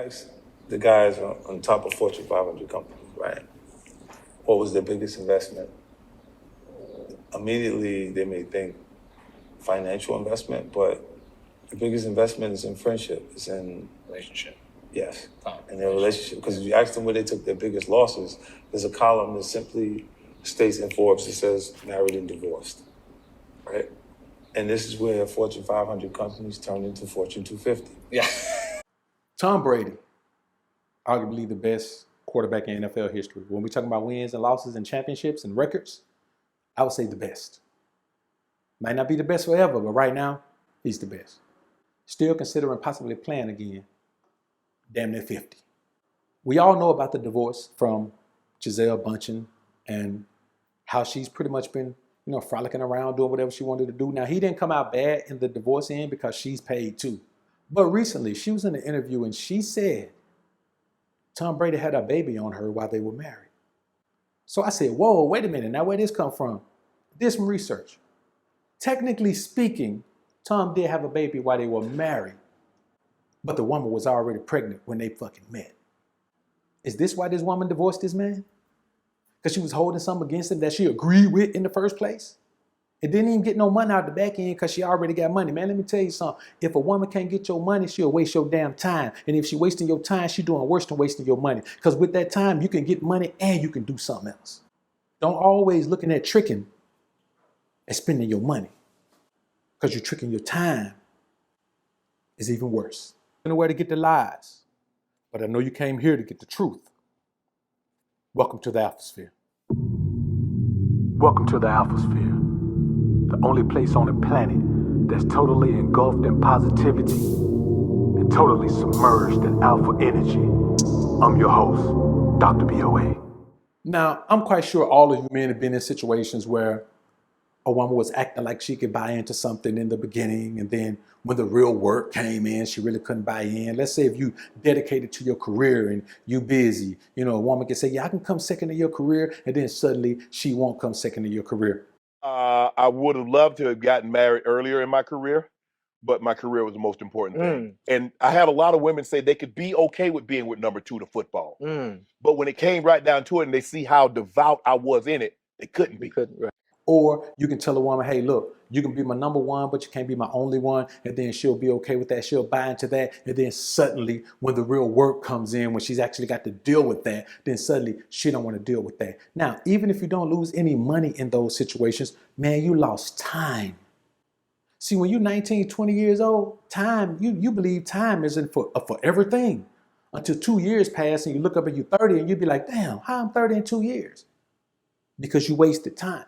asked the guys on top of Fortune 500 companies, right, what was their biggest investment? Immediately, they may think financial investment, but the biggest investment is in friendship. It's in relationship. Yes, in their relationship. Because if you ask them where they took their biggest losses, there's a column that simply states in Forbes that says married and divorced, right? And this is where Fortune 500 companies turn into Fortune 250. Yeah. Tom Brady, arguably the best quarterback in NFL history. When we're talking about wins and losses and championships and records, I would say the best. Might not be the best forever, but right now, he's the best. Still considering possibly playing again. Damn near 50. We all know about the divorce from Gisele Bündchen and how she's pretty much been, frolicking around doing whatever she wanted to do. Now, he didn't come out bad in the divorce end because she's paid too. But recently, she was in an interview and she said Tom Brady had a baby on her while they were married. So I said, whoa, wait a minute. Now, where did this come from? Did some research. Technically speaking, Tom did have a baby while they were married, but the woman was already pregnant when they fucking met. Is this why this woman divorced this man? Because she was holding something against him that she agreed with in the first place? It didn't even get no money out the back end because she already got money. Man, let me tell you something. If a woman can't get your money, she'll waste your damn time. And if she's wasting your time, she's doing worse than wasting your money. Because with that time, you can get money and you can do something else. Don't always looking at tricking and spending your money. Because you're tricking your time is even worse. Nowhere to get the lies. But I know you came here to get the truth. Welcome to the Alphasphere. Welcome to the Alphasphere, the only place on the planet that's totally engulfed in positivity and totally submerged in alpha energy. I'm your host, Dr. BOA. Now, I'm quite sure all of you men have been in situations where a woman was acting like she could buy into something in the beginning, and then when the real work came in, she really couldn't buy in. Let's say if you dedicated to your career and you busy, a woman can say, yeah, I can come second in your career, and then suddenly she won't come second in your career. I would have loved to have gotten married earlier in my career, but my career was the most important thing. And I had a lot of women say they could be okay with being with number two to football. But when it came right down to it and they see how devout I was in it, they couldn't be. Right. Or you can tell a woman, hey, look, you can be my number one, but you can't be my only one. And then she'll be okay with that. She'll buy into that. And then suddenly when the real work comes in, when she's actually got to deal with that, then suddenly she don't want to deal with that. Now, even if you don't lose any money in those situations, man, you lost time. See, when you're 19, 20 years old, time, you believe time isn't for everything. Until 2 years pass and you look up and you're 30 and you'd be like, damn, how I'm 30 in 2 years? Because you wasted time.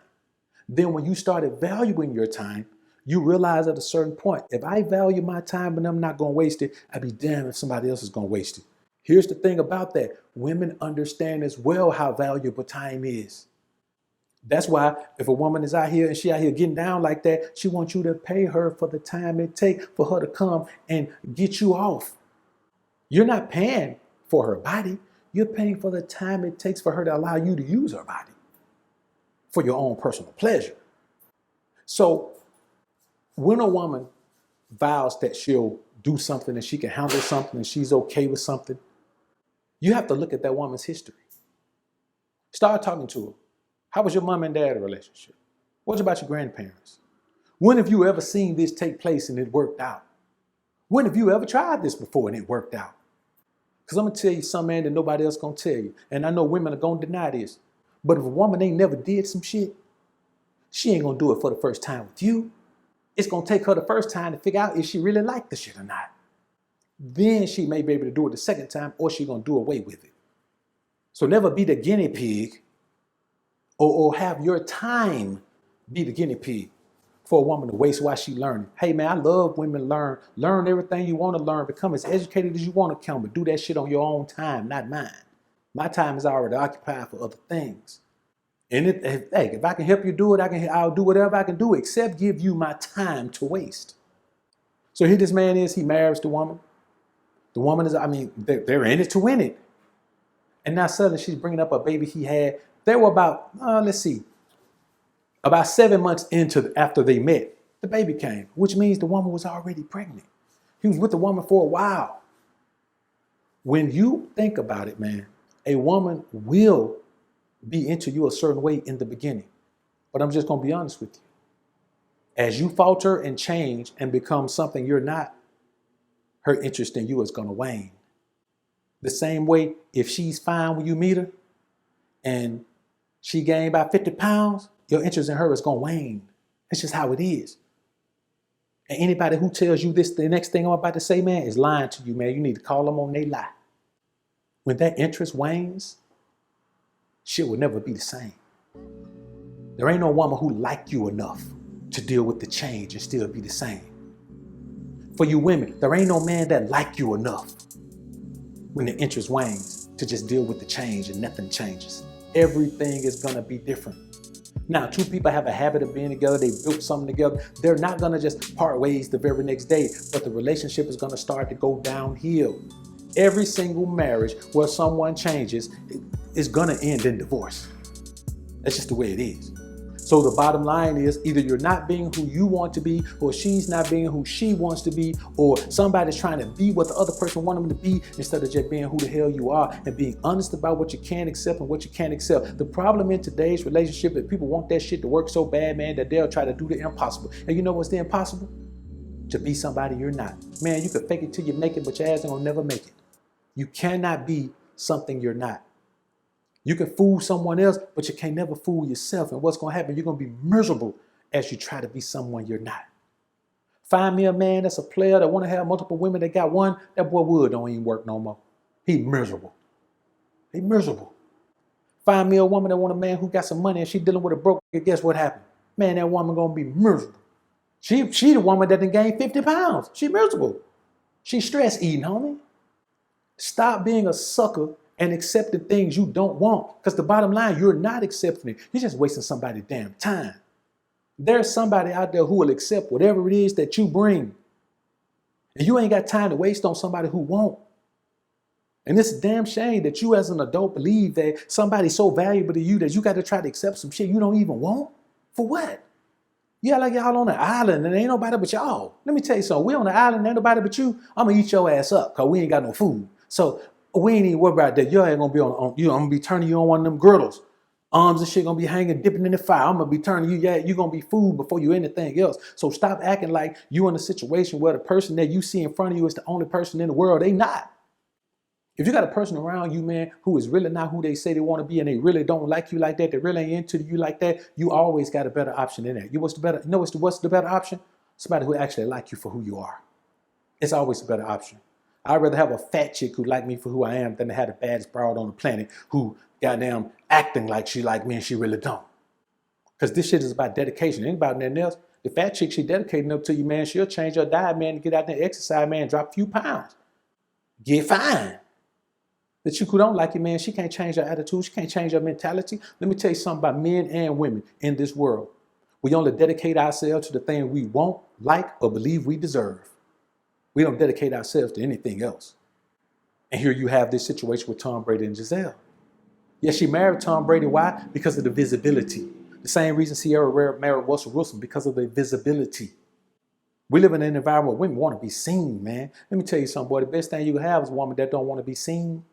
Then when you started valuing your time, you realize at a certain point, if I value my time and I'm not going to waste it, I'd be damned if somebody else is going to waste it. Here's the thing about that. Women understand as well how valuable time is. That's why if a woman is out here and she out here getting down like that, she wants you to pay her for the time it takes for her to come and get you off. You're not paying for her body. You're paying for the time it takes for her to allow you to use her body for your own personal pleasure. So when a woman vows that she'll do something and she can handle something and she's okay with something, you have to look at that woman's history. Start talking to her. How was your mom and dad relationship? What about your grandparents? When have you ever seen this take place and it worked out? When have you ever tried this before and it worked out? Because I'm going to tell you something, man, that nobody else going to tell you. And I know women are going to deny this. But if a woman ain't never did some shit, she ain't going to do it for the first time with you. It's going to take her the first time to figure out if she really liked the shit or not. Then she may be able to do it the second time, or she going to do away with it. So never be the guinea pig or have your time be the guinea pig for a woman to waste while she learning. Hey, man, I love women learn everything you want to learn, become as educated as you want to become, but do that shit on your own time, not mine. My time is already occupied for other things. And if I can help you do it, I'll do whatever I can do except give you my time to waste. So here this man is, he marries the woman. The woman is, they're in it to win it. And now suddenly she's bringing up a baby he had. They were about 7 months after they met, the baby came, which means the woman was already pregnant. He was with the woman for a while. When you think about it, man, a woman will be into you a certain way in the beginning. But I'm just going to be honest with you. As you falter and change and become something you're not, her interest in you is going to wane. The same way, if she's fine when you meet her and she gained about 50 pounds, your interest in her is going to wane. That's just how it is. And anybody who tells you this, the next thing I'm about to say, man, is lying to you, man. You need to call them on their lie. When that interest wanes, shit will never be the same. There ain't no woman who like you enough to deal with the change and still be the same. For you women, there ain't no man that like you enough when the interest wanes to just deal with the change and nothing changes. Everything is gonna be different. Now, two people have a habit of being together, they built something together. They're not gonna just part ways the very next day, but the relationship is gonna start to go downhill. Every single marriage where someone changes is gonna end in divorce. That's just the way it is. So the bottom line is either you're not being who you want to be, or she's not being who she wants to be, or somebody's trying to be what the other person wants them to be instead of just being who the hell you are and being honest about what you can accept and what you can't accept. The problem in today's relationship is people want that shit to work so bad, man, that they'll try to do the impossible. And you know what's the impossible? To be somebody you're not. Man, you can fake it till you make it, but your ass ain't gonna never make it. You cannot be something you're not. You can fool someone else, but you can't never fool yourself. And what's going to happen? You're going to be miserable as you try to be someone you're not. Find me a man that's a player that want to have multiple women that got one. That boy Wood don't even work no more. He miserable. He miserable. Find me a woman that want a man who got some money and she dealing with a broke. Guess what happened? Man, that woman going to be miserable. She the woman that done gained 50 pounds. She miserable. She stress eating, homie. Stop being a sucker and accepting things you don't want. Because the bottom line, you're not accepting it. You're just wasting somebody's damn time. There's somebody out there who will accept whatever it is that you bring. And you ain't got time to waste on somebody who won't. And it's a damn shame that you as an adult believe that somebody's so valuable to you that you got to try to accept some shit you don't even want. For what? Yeah, like y'all on the island and ain't nobody but y'all. Let me tell you something. We on the island, ain't nobody but you. I'm going to eat your ass up because we ain't got no food. So we ain't even worried about that. You ain't gonna be on you. I'm gonna be turning you on one of them girdles. Arms and shit gonna be hanging, dipping in the fire. I'm gonna be turning you. Yeah, you gonna be food before you anything else. So stop acting like you in a situation where the person that you see in front of you is the only person in the world. They not. If you got a person around you, man, who is really not who they say they want to be, and they really don't like you like that, they really ain't into you like that, you always got a better option than that. What's the better option? Somebody who actually like you for who you are. It's always a better option. I'd rather have a fat chick who like me for who I am than to have the baddest broad on the planet who goddamn acting like she like me and she really don't. Because this shit is about dedication. It ain't about nothing else. The fat chick, she dedicating up to you, man. She'll change her diet, man, to get out there and exercise, man, drop a few pounds. Get fine. The chick who don't like you, man, she can't change her attitude. She can't change her mentality. Let me tell you something about men and women in this world. We only dedicate ourselves to the thing we want, like, or believe we deserve. We don't dedicate ourselves to anything else. And here you have this situation with Tom Brady and Gisele. Yes, she married Tom Brady. Why? Because of the visibility. The same reason Sierra married Russell Wilson, because of the visibility. We live in an environment where women want to be seen, man. Let me tell you something, boy. The best thing you can have is a woman that don't want to be seen.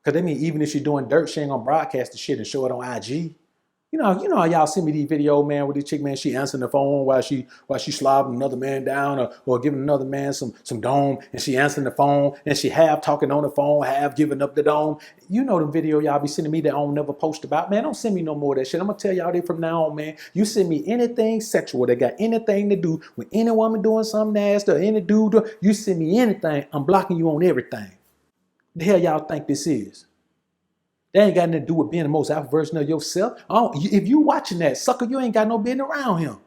Because that means even if she's doing dirt, she ain't going to broadcast the shit and show it on IG. You know how y'all send me these videos, man, with this chick, man, she answering the phone while she slobbing another man down or giving another man some dome, and she answering the phone and she half talking on the phone, half giving up the dome. You know the video y'all be sending me that I don't never post about. Man, don't send me no more of that shit. I'm going to tell y'all that from now on, man. You send me anything sexual that got anything to do with any woman doing something nasty or any dude, you send me anything, I'm blocking you on everything. The hell y'all think this is? That ain't got nothing to do with being the most alpha version of yourself. If you watching that, sucker, you ain't got no business around him.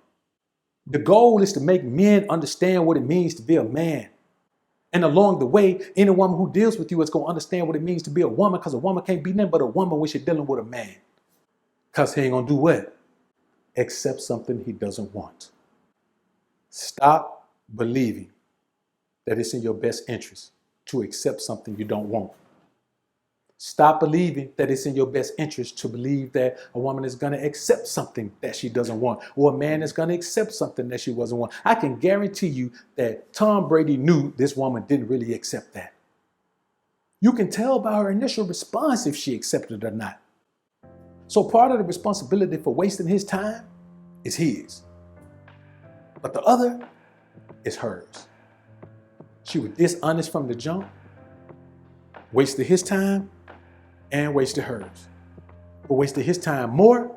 The goal is to make men understand what it means to be a man. And along the way, any woman who deals with you is going to understand what it means to be a woman, because a woman can't be nothing but a woman when she's dealing with a man. Because he ain't going to do what? Accept something he doesn't want. Stop believing that it's in your best interest to accept something you don't want. Stop believing that it's in your best interest to believe that a woman is going to accept something that she doesn't want, or a man is going to accept something that she doesn't want. I can guarantee you that Tom Brady knew this woman didn't really accept that. You can tell by her initial response if she accepted it or not. So part of the responsibility for wasting his time is his. But the other is hers. She was dishonest from the jump, wasted his time, and wasted hers. But wasted his time more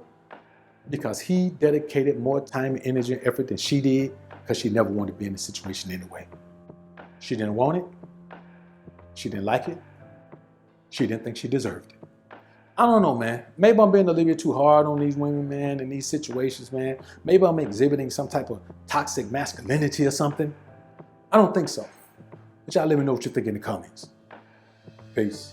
because he dedicated more time, energy, and effort than she did because she never wanted to be in the situation anyway. She didn't want it. She didn't like it. She didn't think she deserved it. I don't know, man. Maybe I'm being a little bit too hard on these women, man, in these situations, man. Maybe I'm exhibiting some type of toxic masculinity or something. I don't think so. But y'all let me know what you think in the comments. Peace.